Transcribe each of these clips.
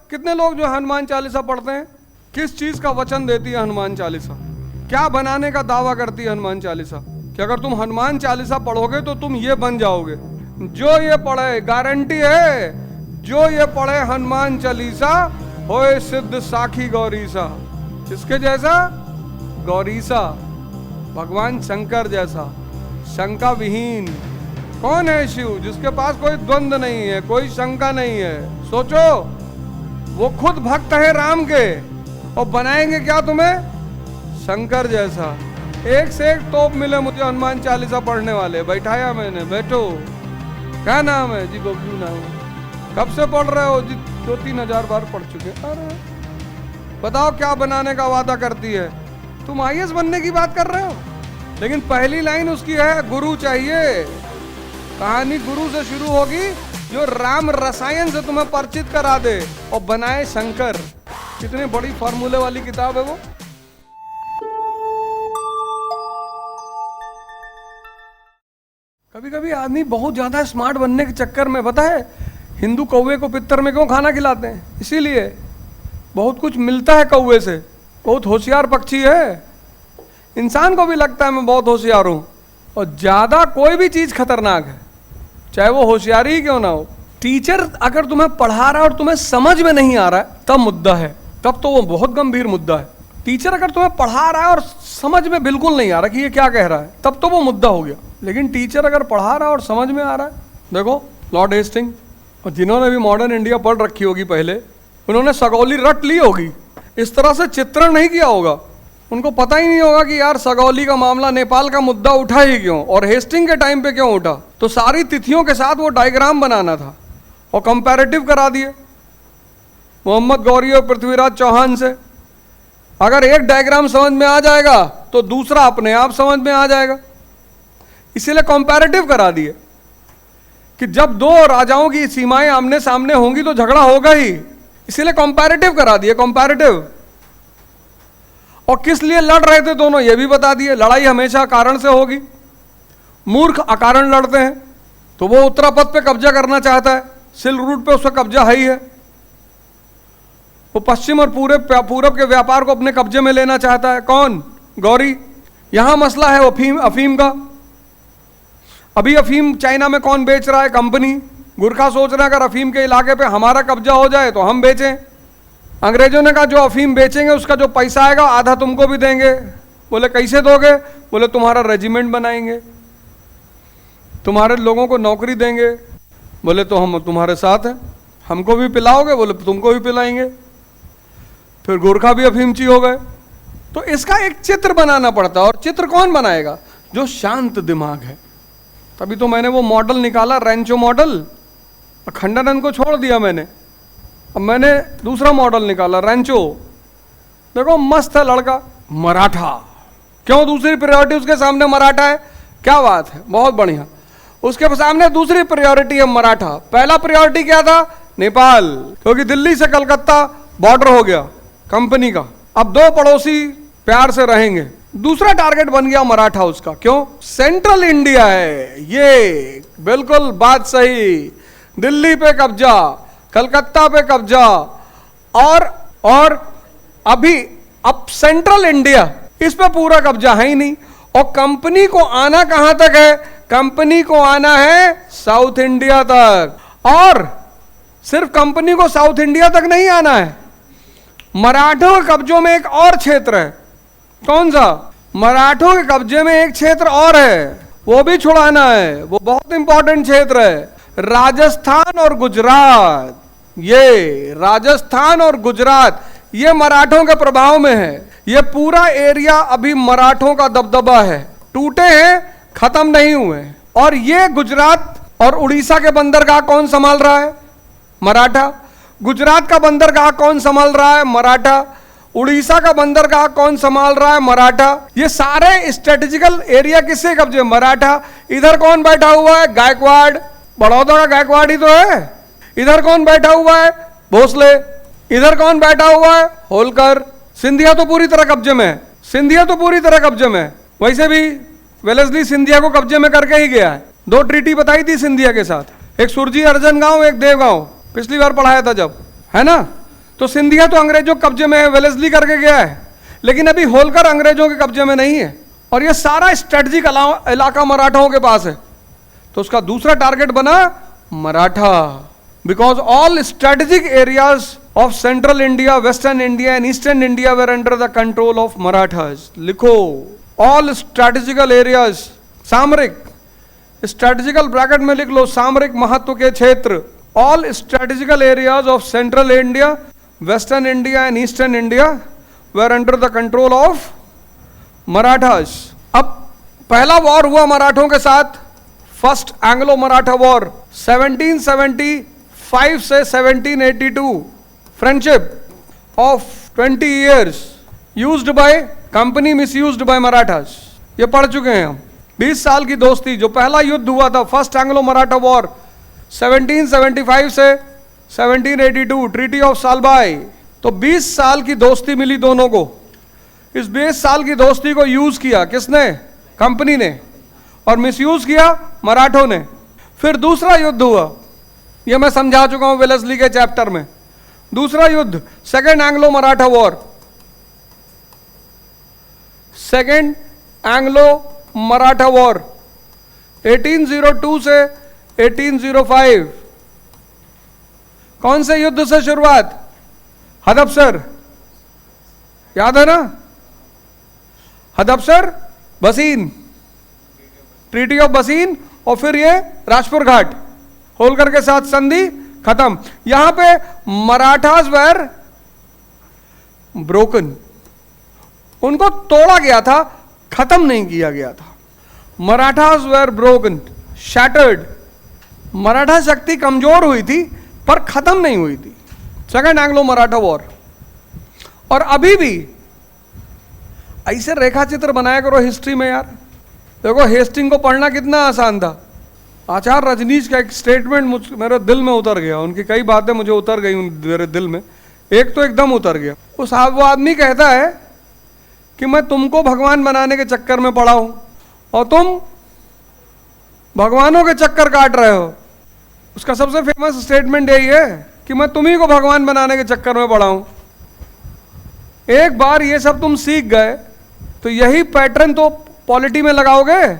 कितने लोग जो हनुमान चालीसा पढ़ते हैं? किस चीज का वचन देती है हनुमान चालीसा? क्या बनाने का दावा करती है हनुमान चालीसा? कि अगर तुम हनुमान चालीसा पढ़ोगे तो तुम ये बन जाओगे। जो ये पढ़े, गारंटी है, जो ये पढ़े हनुमान चालीसा होए सिद्ध साखी गौरीसा। किसके जैसा? गौरीसा, भगवान शंकर जैसा, शंका विहीन। कौन है शिव? जिसके पास कोई द्वंद्व नहीं है, कोई शंका नहीं है। सोचो, वो खुद भक्त है राम के, और बनाएंगे क्या तुम्हें? शंकर जैसा। एक से एक तोप मिले मुझे हनुमान चालीसा पढ़ने वाले। बैठाया मैंने, बैठो। क्या नाम है जी? गोपी नाम है। कब से पढ़ रहे हो जी? 2-3 हजार बार पढ़ चुके। अरे बताओ क्या बनाने का वादा करती है? तुम आईएएस बनने की बात कर रहे हो, लेकिन पहली लाइन उसकी है गुरु चाहिए। कहानी गुरु से शुरू होगी, जो राम रसायन से तुम्हें परिचित करा दे और बनाए शंकर। कितनी बड़ी फॉर्मूले वाली किताब है वो। कभी कभी आदमी बहुत ज्यादा स्मार्ट बनने के चक्कर में, पता है हिंदू कौवे को पित्तर में क्यों खाना खिलाते हैं? इसीलिए बहुत कुछ मिलता है कौवे से। बहुत होशियार पक्षी है। इंसान को भी लगता है मैं बहुत होशियार हूं, और ज्यादा कोई भी चीज खतरनाक है, चाहे वो होशियारी ही क्यों ना हो। टीचर अगर तुम्हें पढ़ा रहा है और तुम्हें समझ में नहीं आ रहा है, तब मुद्दा है, तब तो वो बहुत गंभीर मुद्दा है। टीचर अगर तुम्हें पढ़ा रहा है और समझ में बिल्कुल नहीं आ रहा कि ये क्या कह रहा है, तब तो वो मुद्दा हो गया। लेकिन टीचर अगर पढ़ा रहा है और समझ में आ रहा है, देखो लॉर्ड हेस्टिंग, और जिन्होंने भी मॉडर्न इंडिया पढ़ रखी होगी पहले, उन्होंने सगौली रट ली होगी। इस तरह से चित्रण नहीं किया होगा। उनको पता ही नहीं होगा कि यार सगौली का मामला, नेपाल का मुद्दा उठा ही क्यों, और हेस्टिंग के टाइम पे क्यों उठा। तो सारी तिथियों के साथ वो डायग्राम बनाना था, और कंपैरेटिव करा दिए मोहम्मद गौरी और पृथ्वीराज चौहान से। अगर एक डायग्राम समझ में आ जाएगा तो दूसरा अपने आप समझ में आ जाएगा। इसीलिए कंपैरेटिव करा दिए कि जब दो राजाओं की सीमाएं आमने सामने होंगी तो झगड़ा होगा ही। इसीलिए कंपैरेटिव करा दिए, कंपैरेटिव। और किस लिए लड़ रहे थे दोनों, ये भी बता दिए। लड़ाई हमेशा कारण से होगी। मूर्ख अकारण लड़ते हैं। तो वो उत्तरापथ पे कब्जा करना चाहता है, सिल्क रूट पे उसका कब्जा है ही है। वो पश्चिम और पूरब के व्यापार को अपने कब्जे में लेना चाहता है। कौन? गौरी। यहां मसला है अफीम का। अभी अफीम चाइना में कौन बेच रहा है? कंपनी। गुरखा सोच रहा है अगर अफीम के इलाके पे हमारा कब्जा हो जाए तो हम बेचें। अंग्रेजों ने कहा जो अफीम बेचेंगे उसका जो पैसा आएगा आधा तुमको भी देंगे। बोले कैसे दोगे? बोले तुम्हारा रेजिमेंट बनाएंगे, तुम्हारे लोगों को नौकरी देंगे। बोले तो हम तुम्हारे साथ हैं, हमको भी पिलाओगे? बोले तुमको भी पिलाएंगे। फिर गोरखा भी अफीमची हो गए। तो इसका एक चित्र बनाना पड़ता है, और चित्र कौन बनाएगा? जो शांत दिमाग है। तभी तो मैंने वो मॉडल निकाला, रैंचो मॉडल। खंडानंद को छोड़ दिया मैंने, अब मैंने दूसरा मॉडल निकाला, रैंचो। देखो मस्त है लड़का, मराठा। क्यों दूसरी प्रायोरिटी उसके सामने मराठा है? क्या बात है, बहुत बढ़िया। उसके सामने दूसरी प्रायोरिटी है मराठा। पहला प्रायोरिटी क्या था? नेपाल, क्योंकि दिल्ली से कलकत्ता बॉर्डर हो गया कंपनी का। अब दो पड़ोसी प्यार से रहेंगे। दूसरा टारगेट बन गया मराठा उसका। क्यों? सेंट्रल इंडिया है ये, बिल्कुल बात सही। दिल्ली पे कब्जा, कलकत्ता पे कब्जा, और अभी अब सेंट्रल इंडिया, इस पे पूरा कब्जा है ही नहीं। और कंपनी को आना कहां तक है? कंपनी को आना है साउथ इंडिया तक। और सिर्फ कंपनी को साउथ इंडिया तक नहीं आना है, मराठों के कब्जों में एक और क्षेत्र है। कौन सा? मराठों के कब्जे में एक क्षेत्र और है, वो भी छुड़ाना है। वो बहुत इंपॉर्टेंट क्षेत्र है, राजस्थान और गुजरात। ये राजस्थान और गुजरात ये मराठों के प्रभाव में है। ये पूरा एरिया अभी मराठों का दबदबा है, टूटे हैं, खत्म नहीं हुए। और ये गुजरात और उड़ीसा के बंदरगाह कौन संभाल रहा है? मराठा। गुजरात का बंदरगाह कौन संभाल रहा है? मराठा। उड़ीसा का बंदरगाह कौन संभाल रहा है? मराठा। ये सारे स्ट्रेटेजिकल एरिया किसके कब्जे? मराठा। इधर कौन बैठा हुआ है? गायकवाड़, बड़ौदा का गायकवाड़ ही तो है। इधर कौन बैठा हुआ है? भोसले। इधर कौन बैठा हुआ है? होलकर। सिंधिया तो पूरी तरह कब्जे में है, सिंधिया तो पूरी तरह कब्जे में है। वैसे भी वेलेस्ली सिंधिया को कब्जे में करके ही गया है। 2 ट्रीटी बताई थी सिंधिया के साथ, एक सुरजी अर्जन गांव, एक देव गांव। पिछली बार पढ़ाया था जब, है ना। तो सिंधिया तो अंग्रेजों के कब्जे में है, वेलेस्ली करके गया है, लेकिन अभी होलकर अंग्रेजों के कब्जे में नहीं है, और ये सारा स्ट्रेटजिक इलाका मराठाओं के पास है। तो उसका दूसरा टारगेट बना Maratha, because all strategic areas of central India, western India and eastern India were under the control of Marathas. लिखो, ऑल स्ट्रेटेजिकल एरियाज, सामरिक, स्ट्रेटेजिकल ब्रैकेट में लिख लो, सामरिक महत्व के क्षेत्र, all strategical areas of central India, western India and eastern India were under the control of Marathas. अब पहला वॉर हुआ मराठों के साथ, फर्स्ट एंग्लो मराठा वॉर 1775 से 1782, friendship of 20 years, used by company, misused by Marathas. ये पढ़ चुके हैं हम। 20 साल की दोस्ती, जो पहला युद्ध हुआ था, फर्स्ट एंग्लो मराठा वॉर 1775 से 1782, ट्रीटी ऑफ सालबाई। तो 20 साल की दोस्ती मिली दोनों को। इस 20 साल की दोस्ती को यूज किया किसने? कंपनी ने, और मिसयूज किया मराठों ने। फिर दूसरा युद्ध हुआ, यह मैं समझा चुका हूं वेलेस्ली के चैप्टर में। दूसरा युद्ध, second Anglo Maratha war, second Anglo Maratha war 1802 से 1805। कौन से युद्ध से शुरुआत? हदपसर, याद है ना? हदपसर, बसीन, ट्रीटी ऑफ बसीन, और फिर ये राजपुर घाट, होलकर के साथ संधि खत्म। यहां पे मराठास वेर ब्रोकन, उनको तोड़ा गया था, खत्म नहीं किया गया था। Marathas were broken, shattered. Maratha शक्ति कमजोर हुई थी पर खत्म नहीं हुई थी। Second Anglo Maratha war. और अभी भी ऐसे रेखा चित्र बनाया करो हिस्ट्री में यार। देखो, हेस्टिंग को पढ़ना कितना आसान था। आचार्य रजनीश का एक स्टेटमेंट मेरे दिल में उतर गया, उनकी कई बातें मुझे उतर गई मेरे दिल में। एक तो एकदम उतर गया, वो आदमी कहता है कि मैं तुमको भगवान बनाने के चक्कर में पड़ा हूं और तुम भगवानों के चक्कर काट रहे हो। उसका सबसे फेमस स्टेटमेंट यही है कि मैं तुम्ही को भगवान बनाने के चक्कर में पड़ा हूं। एक बार ये सब तुम सीख गए तो यही पैटर्न तो पॉलिटी में लगाओगे,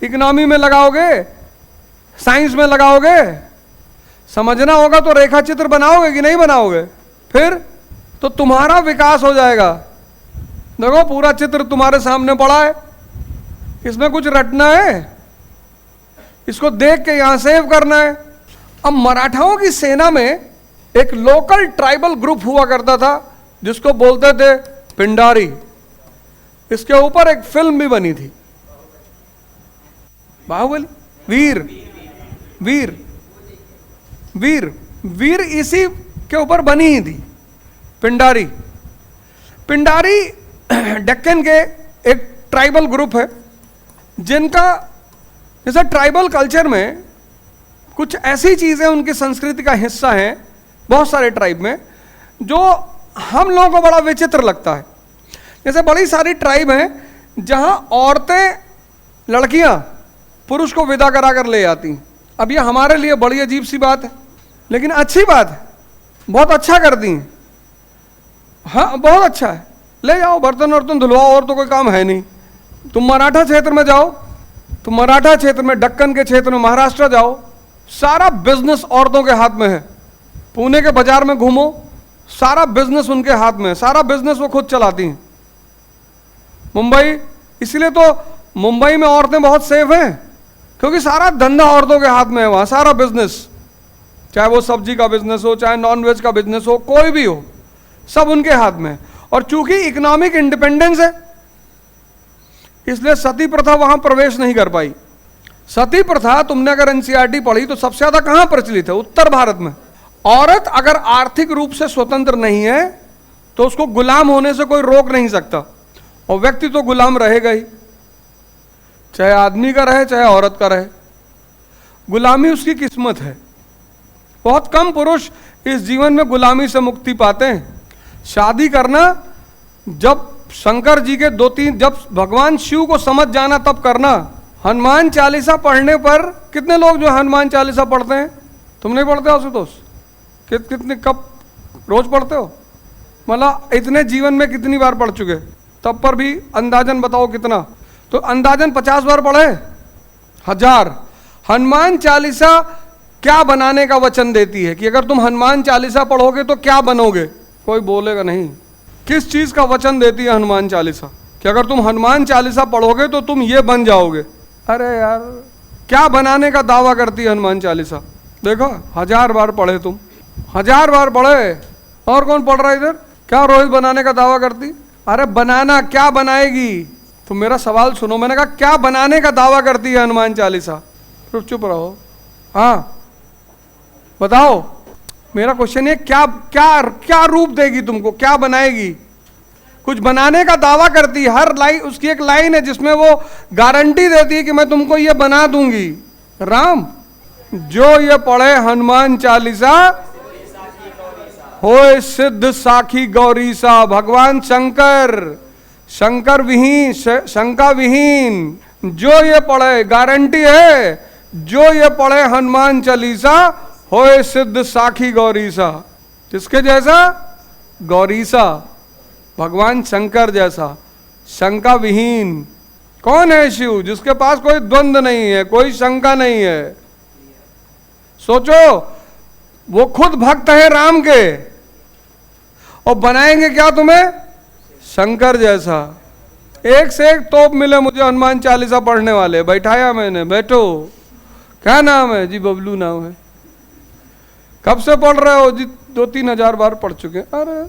इकोनॉमी में लगाओगे, साइंस में लगाओगे। समझना होगा तो रेखा चित्र बनाओगे कि नहीं बनाओगे? फिर तो तुम्हारा विकास हो जाएगा। देखो, पूरा चित्र तुम्हारे सामने पड़ा है, इसमें कुछ रटना है, इसको देख के यहां सेव करना है। अब मराठाओं की सेना में एक लोकल ट्राइबल ग्रुप हुआ करता था जिसको बोलते थे पिंडारी। इसके ऊपर एक फिल्म भी बनी थी, बाहुबली। वीर वीर वीर वीर इसी के ऊपर बनी ही थी, पिंडारी। पिंडारी डेक्कन के एक ट्राइबल ग्रुप है जिनका, जैसे ट्राइबल कल्चर में कुछ ऐसी चीजें उनकी संस्कृति का हिस्सा हैं बहुत सारे ट्राइब में, जो हम लोगों को बड़ा विचित्र लगता है। जैसे बड़ी सारी ट्राइब हैं जहां औरतें, लड़कियां पुरुष को विदा करा कर ले आती। अब ये हमारे लिए बड़ी अजीब सी बात है, लेकिन अच्छी बात है, बहुत अच्छा करती हैं। हाँ, बहुत अच्छा है, ले जाओ, बर्तन वर्तन धुलवाओ, और तो कोई काम है नहीं। तुम मराठा क्षेत्र में जाओ, तुम मराठा क्षेत्र में, दक्कन के क्षेत्र में, महाराष्ट्र जाओ, सारा बिजनेस औरतों के हाथ में है। पुणे के बाजार में घूमो, सारा बिजनेस उनके हाथ में है, सारा बिजनेस वो खुद चलाती हैं। मुंबई, इसलिए तो मुंबई में औरतें बहुत सेफ हैं, क्योंकि सारा धंधा औरतों के हाथ में है वहां, सारा बिजनेस, चाहे वो सब्जी का बिजनेस हो, चाहे नॉनवेज का बिजनेस हो, कोई भी हो, सब उनके हाथ में है। और चूंकि इकोनॉमिक इंडिपेंडेंस है, इसलिए सती प्रथा वहां प्रवेश नहीं कर पाई। सती प्रथा, तुमने अगर एनसीईआरटी पढ़ी तो सबसे ज्यादा कहां प्रचलित है? उत्तर भारत में। औरत अगर आर्थिक रूप से स्वतंत्र नहीं है तो उसको गुलाम होने से कोई रोक नहीं सकता, और व्यक्ति तो गुलाम रहेगा ही, चाहे आदमी का रहे चाहे औरत का रहे। गुलामी उसकी किस्मत है। बहुत कम पुरुष इस जीवन में गुलामी से मुक्ति पाते हैं। शादी करना, जब शंकर जी के 2-3, जब भगवान शिव को समझ जाना तब करना। हनुमान चालीसा पढ़ने पर कितने लोग जो हनुमान चालीसा पढ़ते हैं? तुम नहीं पढ़ते आशुतोष? कितने, कब रोज पढ़ते हो? मतलब इतने जीवन में कितनी बार पढ़ चुके? तब पर भी अंदाजन बताओ कितना? तो अंदाजन 50 बार पढ़े, 1000। हनुमान चालीसा क्या बनाने का वचन देती है कि अगर तुम हनुमान चालीसा पढ़ोगे तो क्या बनोगे? कोई बोलेगा नहीं। किस चीज का वचन देती है हनुमान चालीसा कि अगर तुम हनुमान चालीसा पढ़ोगे तो तुम ये बन जाओगे? अरे यार, क्या बनाने का दावा करती है हनुमान चालीसा? देखो, 1000 बार पढ़े तुम, 1000 बार पढ़े। और कौन पढ़ रहा है इधर? क्या रोहित बनाने का दावा करती? अरे बनाना, क्या बनाएगी? तो मेरा सवाल सुनो, मैंने कहा क्या बनाने का दावा करती है हनुमान चालीसा? चुप रहो। हाँ बताओ, मेरा क्वेश्चन है क्या क्या क्या रूप देगी तुमको, क्या बनाएगी? कुछ बनाने का दावा करती है। हर लाइन, उसकी एक लाइन है जिसमें वो गारंटी देती है कि मैं तुमको ये बना दूंगी। राम, जो ये पढ़े हनुमान चालीसा होए सिद्ध साखी गौरीसा। भगवान शंकर, शंकर विहीन, शंका विहीन, जो ये पढ़े, गारंटी है, जो ये पढ़े हनुमान चालीसा होए सिद्ध साखी गौरीसा। किसके जैसा? गौरीसा, भगवान शंकर जैसा, शंका विहीन। कौन है शिव? जिसके पास कोई द्वंद्व नहीं है, कोई शंका नहीं है। सोचो, वो खुद भक्त है राम के, और बनाएंगे क्या तुम्हें? शंकर जैसा। एक से एक तोप मिले मुझे हनुमान चालीसा पढ़ने वाले। बैठाया मैंने, बैठो। क्या नाम है जी? बबलू नाम है। कब से पढ़ रहे हो जी? 2-3 हजार बार पढ़ चुके। अरे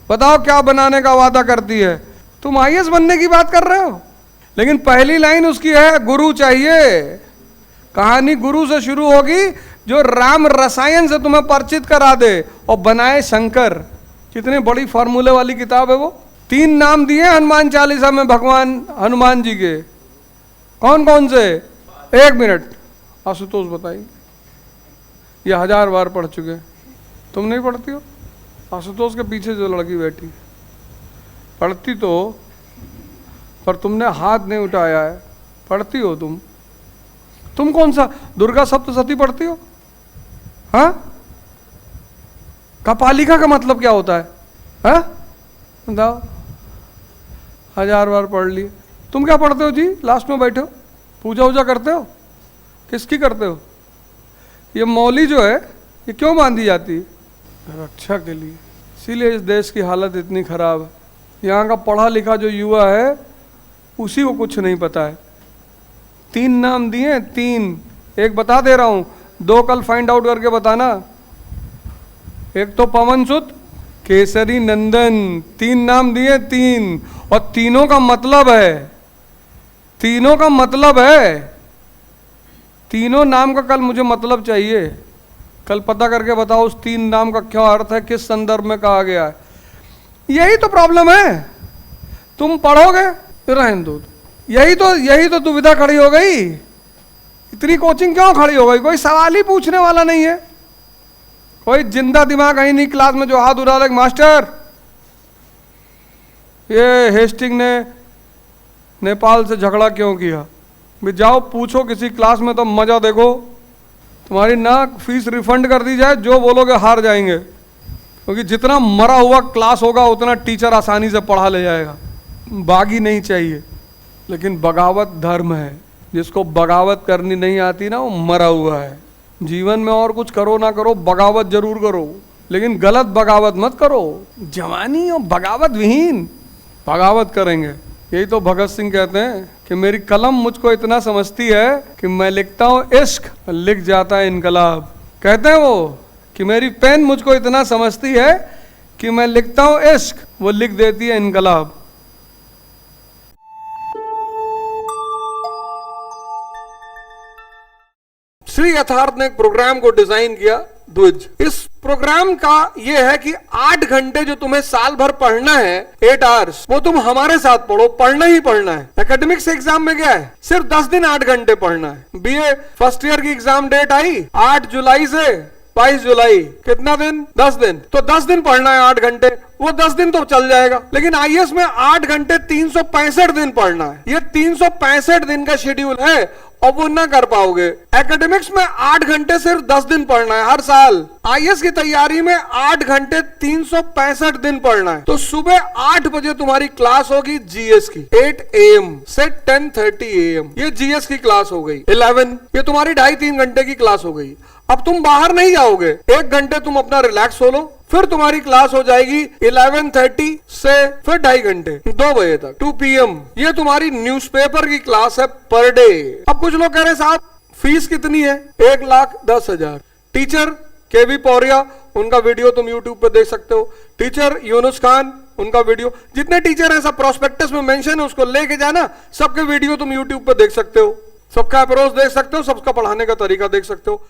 बताओ क्या बनाने का वादा करती है? तुम आईएएस बनने की बात कर रहे हो, लेकिन पहली लाइन उसकी है गुरु चाहिए। कहानी गुरु से शुरू होगी, जो राम रसायन से तुम्हें परिचित करा दे और बनाए शंकर। कितनी बड़ी फॉर्मूले वाली किताब है वो। 3 नाम दिए हनुमान चालीसा में भगवान हनुमान जी के। कौन कौन से? 1 मिनट, आशुतोष बताइए। ये 1000 बार पढ़ चुके, तुम नहीं पढ़ती हो? आशुतोष के पीछे जो लड़की बैठी पढ़ती तो, पर तुमने हाथ नहीं उठाया है। पढ़ती हो तुम? तुम कौन सा दुर्गा सप्तशती पढ़ती हो? हाँ? कपालिका का मतलब क्या होता है? हाँ बताओ। 1000 बार पढ़ लिए। तुम क्या पढ़ते हो जी? लास्ट में बैठे हो, पूजा वूजा करते हो? किसकी करते हो? ये मौली जो है, ये क्यों बांधी जाती है? रक्षा के लिए। इसीलिए इस देश की हालत इतनी खराब है। यहाँ का पढ़ा लिखा जो युवा है, उसी को कुछ नहीं पता है। 3 नाम दिए, 3। एक बता दे रहा हूँ, 2 कल फाइंड आउट करके बताना। एक तो पवन सुत, केसरी नंदन। 3 नाम दिए, 3, और तीनों का मतलब है, तीनों का मतलब है। तीनों नाम का कल मुझे मतलब चाहिए। कल पता करके बताओ उस 3 नाम का क्या अर्थ है, किस संदर्भ में कहा गया है। यही तो प्रॉब्लम है। तुम पढ़ोगे फिर रहने दो। यही तो दुविधा खड़ी हो गई। इतनी कोचिंग क्यों खड़ी हो गई? कोई सवाल ही पूछने वाला नहीं है। कोई जिंदा दिमाग है नहीं क्लास में जो हाथ उड़ा दे, मास्टर ये हेस्टिंग ने नेपाल से झगड़ा क्यों किया? भी जाओ पूछो किसी क्लास में, तो मजा देखो। तुम्हारी ना फीस रिफंड कर दी जाए, जो बोलोगे हार जाएंगे। क्योंकि जितना मरा हुआ क्लास होगा उतना टीचर आसानी से पढ़ा ले जाएगा। बागी नहीं चाहिए, लेकिन बगावत धर्म है। जिसको बगावत करनी नहीं आती ना, वो मरा हुआ है। जीवन में और कुछ करो ना करो, बगावत जरूर करो, लेकिन गलत बगावत मत करो। जवानी और बगावत विहीन बगावत करेंगे। यही तो भगत सिंह कहते हैं कि मेरी कलम मुझको इतना समझती है कि मैं लिखता हूँ इश्क, लिख जाता है इनकलाब। कहते हैं वो कि मेरी पेन मुझको इतना समझती है कि मैं लिखता हूँ इश्क, वो लिख देती है इनकलाब। श्री यथार्थ ने एक प्रोग्राम को डिजाइन किया, द्विज। इस प्रोग्राम का यह है कि 8 घंटे जो तुम्हें साल भर पढ़ना है, 8 आवर्स, वो तुम हमारे साथ पढ़ो। पढ़ना ही पढ़ना है। एकेडमिक्स एग्जाम में क्या है? सिर्फ 10 दिन 8 घंटे पढ़ना है। बीए फर्स्ट ईयर की एग्जाम डेट आई 8 जुलाई से 22 जुलाई, कितना दिन? 10 दिन। तो 10 दिन पढ़ना है 8 घंटे, वो 10 दिन तो चल जाएगा। लेकिन आईएएस में 8 घंटे 365 दिन पढ़ना है। ये 365 दिन का शेड्यूल है, और वो ना कर पाओगे। एकेडमिक्स में 8 घंटे सिर्फ 10 दिन पढ़ना है हर साल। आईएएस की तैयारी में 8 घंटे 365 दिन पढ़ना है। तो सुबह 8 बजे तुम्हारी क्लास होगी जीएस की, 8 AM से 10:30 AM, ये जीएस की क्लास हो गई। 11 ये तुम्हारी 2.5-3 घंटे की क्लास हो गई। अब तुम बाहर नहीं जाओगे, 1 घंटे तुम अपना रिलैक्स हो लो, फिर तुम्हारी क्लास हो जाएगी 11:30 से फिर 2.5 घंटे 2 बजे तक 2 PM। ये तुम्हारी न्यूज़पेपर की क्लास है पर डे। अब कुछ लोग कह रहे साहब फीस कितनी है? 1,10,000। टीचर केवी पौरिया, उनका वीडियो तुम यूट्यूब पे देख सकते हो। टीचर यूनुस खान, उनका वीडियो, जितने टीचर हैं सब प्रोस्पेक्टस में मेंशन है, उसको लेके जाना, सबके वीडियो तुम यूट्यूब पे देख सकते हो, सबका अप्रोच देख सकते हो, सबका पढ़ाने का तरीका देख सकते हो।